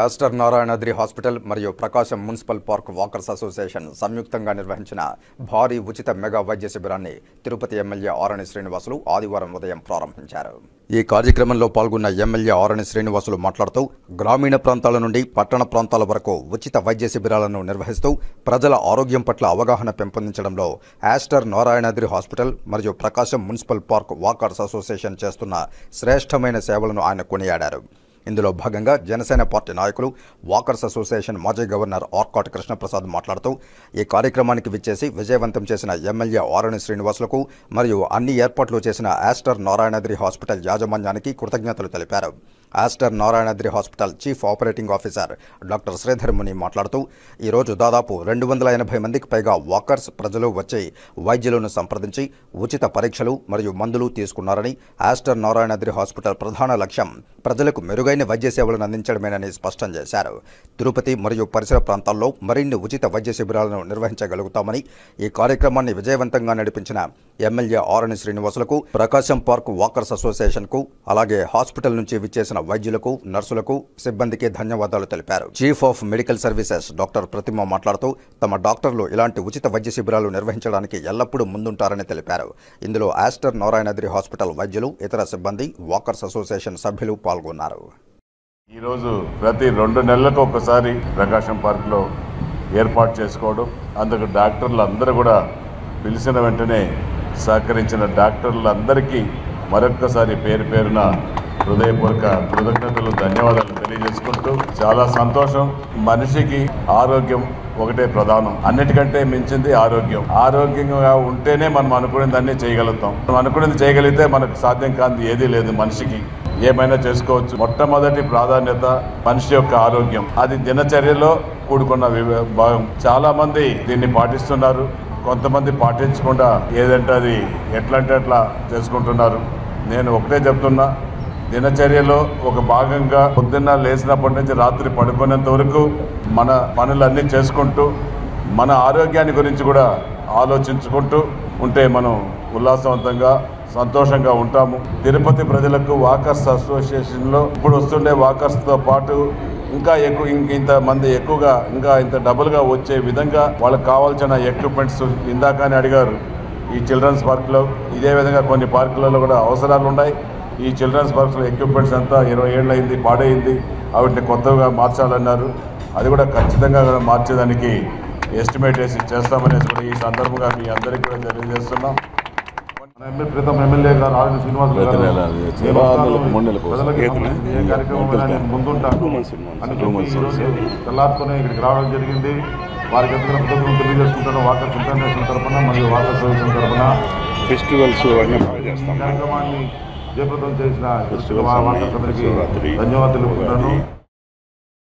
Aster Narayanadri hospital మరియు ప్రకాశం municipal park walkers association సంయుక్తంగా నిర్వహించిన భారీ ఉచిత మెగా వైద్య శిబిరాన్ని తిరుపతి ఎమ్మెల్యే ఆరణి శ్రీనివాసులు ఆదివారం ఉదయం ప్రారంభించారు. ఈ కార్యక్రమంలో పాల్గొన్న ఎమ్మెల్యే ఆరణి శ్రీనివాసులు మాట్లాడుతూ గ్రామీణ ప్రాంతాల నుండి పట్టణ ప్రాంతాల వరకు ఉచిత వైద్య శిబిరాలను నిర్వహిస్తూ ప్రజల ఆరోగ్యం పట్ల అవగాహన పెంపొందించడంలో ఆస్టర్ నారాయణాద్రి హాస్పిటల్ మరియు ప్రకాశం మున్సిపల్ పార్క్ వాకర్స్ అసోసియేషన్ చేస్తున్న శ్రేష్టమైన సేవలను ఆయన కొనియాడారు. ఇందులో భాగంగా జనసేన పార్టీ నాయకులు వాకర్స్ అసోసియేషన్ మాజీ గవర్నర్ ఆర్కాట్ కృష్ణప్రసాద్ మాట్లాడుతూ ఈ కార్యక్రమానికి విచ్చేసి విజయవంతం చేసిన ఎమ్మెల్యే ఆరణి శ్రీనివాసులకు మరియు అన్ని ఏర్పాట్లు చేసిన ఆస్టర్ నారాయణాద్రి హాస్పిటల్ యాజమాన్యానికి కృతజ్ఞతలు తెలిపారు. Aster Narayanadri hospital chief operating officer doctor Sridhar ముని మాట్లాడుతూ ఈరోజు దాదాపు 280 మందికి పైగా వాకర్స్ ప్రజలు వచ్చి వైద్యులను సంప్రదించి ఉచిత పరీక్షలు మరియు మందులు తీసుకున్నారని, ఆస్టర్ నారాయణాద్రి హాస్పిటల్ ప్రధాన లక్ష్యం ప్రజలకు మెరుగైన వైద్య సేవలను అందించడమేనని స్పష్టం చేశారు. తిరుపతి మరియు పరిసర ప్రాంతాల్లో మరిన్ని ఉచిత వైద్య శిబిరాలను నిర్వహించగలుగుతామని, ఈ కార్యక్రమాన్ని విజయవంతంగా నడిపించిన ఎమ్మెల్యే ఆరణి శ్రీనివాసులకు, ప్రకాశం పార్క్ వాకర్స్ అసోసియేషన్కు, అలాగే హాస్పిటల్ నుంచి విచ్చేసిన వైద్యులకు, నర్సులకు, సిబ్బందికి ధన్యవాదాలు తెలిపారు. Chief of medical services doctor Pratima మాట్లాడుతూ తమ డాక్టర్లు ఇలాంటి ఉచిత వైద్య శిబిరాలు నిర్వహించడానికి ఎల్లప్పుడూ ముందుంటారని తెలిపారు. ఇందులో ఆస్టర్ నారాయణాద్రి హాస్పిటల్ వైద్యులు, ఇతర సిబ్బంది, వాకర్స్ అసోసియేషన్ సభ్యులు పాల్గొన్నారు. ఈరోజు ప్రతి 2 నెలలకు ఒకసారి ప్రకాశం పార్క్లో ఏర్పాటు చేసుకోవడం, అందుకు డాక్టర్లు అందరూ కూడా పిలిచిన వెంటనే సహకరించిన డాక్టర్లందరికీ మరొక్కసారి పేరు పేరున హృదయపూర్వక కృతజ్ఞతలు, ధన్యవాదాలు తెలియజేసుకుంటూ చాలా సంతోషం. మనిషికి ఆరోగ్యం ఒకటే ప్రధానం, అన్నిటికంటే మించింది ఆరోగ్యం. ఆరోగ్యంగా ఉంటేనే మనం అనుకునేది అన్నీ చేయగలుగుతాం. మనం అనుకునేది చేయగలిగితే మనకు సాధ్యం కానిది ఏదీ లేదు. మనిషికి ఏమైనా చేసుకోవచ్చు. మొట్టమొదటి ప్రాధాన్యత మనిషి యొక్క ఆరోగ్యం. అది దినచర్యలో కూడుకున్న భాగం. చాలా మంది దీన్ని పాటిస్తున్నారు, కొంతమంది పాటించకుండా ఏదంటే అది ఎట్లా అంటే అట్లా చేసుకుంటున్నారు. నేను ఒకటే చెప్తున్నా, దినచర్యలో ఒక భాగంగా పొద్దున్న లేచినప్పటి నుంచి రాత్రి పడుకునేంత వరకు మన పనులన్నీ చేసుకుంటూ మన ఆరోగ్యాన్ని గురించి కూడా ఆలోచించుకుంటూ ఉంటే మనం ఉల్లాసవంతంగా సంతోషంగా ఉంటాము. తిరుపతి ప్రజలకు వాకర్స్ అసోసియేషన్లో ఇప్పుడు వస్తుండే వాకర్స్తో పాటు ఇంకా ఇంతమంది ఎక్కువగా ఇంకా ఇంత డబుల్గా వచ్చే విధంగా వాళ్ళకి కావాల్సిన ఎక్విప్మెంట్స్ ఇందాకనే అడిగారు. ఈ చిల్డ్రన్స్ పార్క్లో ఇదే విధంగా కొన్ని పార్కులలో కూడా అవసరాలు ఉన్నాయి. ఈ చిల్డ్రన్స్ పార్క్స్లో ఎక్విప్మెంట్స్ అంతా 20 ఏళ్ళు అయింది, పాడైంది. వాటిని కొత్తగా మార్చాలన్నారు. అది కూడా ఖచ్చితంగా మార్చేదానికి ఎస్టిమేట్ వేసి చేస్తామనేసి కూడా ఈ సందర్భంగా మీ అందరికీ కూడా తెలియజేస్తున్నాం. ప్రీతం ఎమ్మెల్యే గారు ఆరణి శ్రీనివాసులు గారు ఏ కార్యక్రమం ముందుంటారు తెల్లారుతోనే ఇక్కడికి రావడం జరిగింది. వారికి ఎంతగా కృతజ్ఞతలు తెలియజేసుకుంటాను. వాకర్స్ ఇంటర్నేషనల్ తరఫున మరియు వాకర్స్ సొల్యూషన్ తరఫున ఫెస్టివల్స్ కార్యక్రమాన్ని జయప్రదం చేసిన వాకర్స్ అందరికీ ధన్యవాదాలు తెలుపుకుంటాను.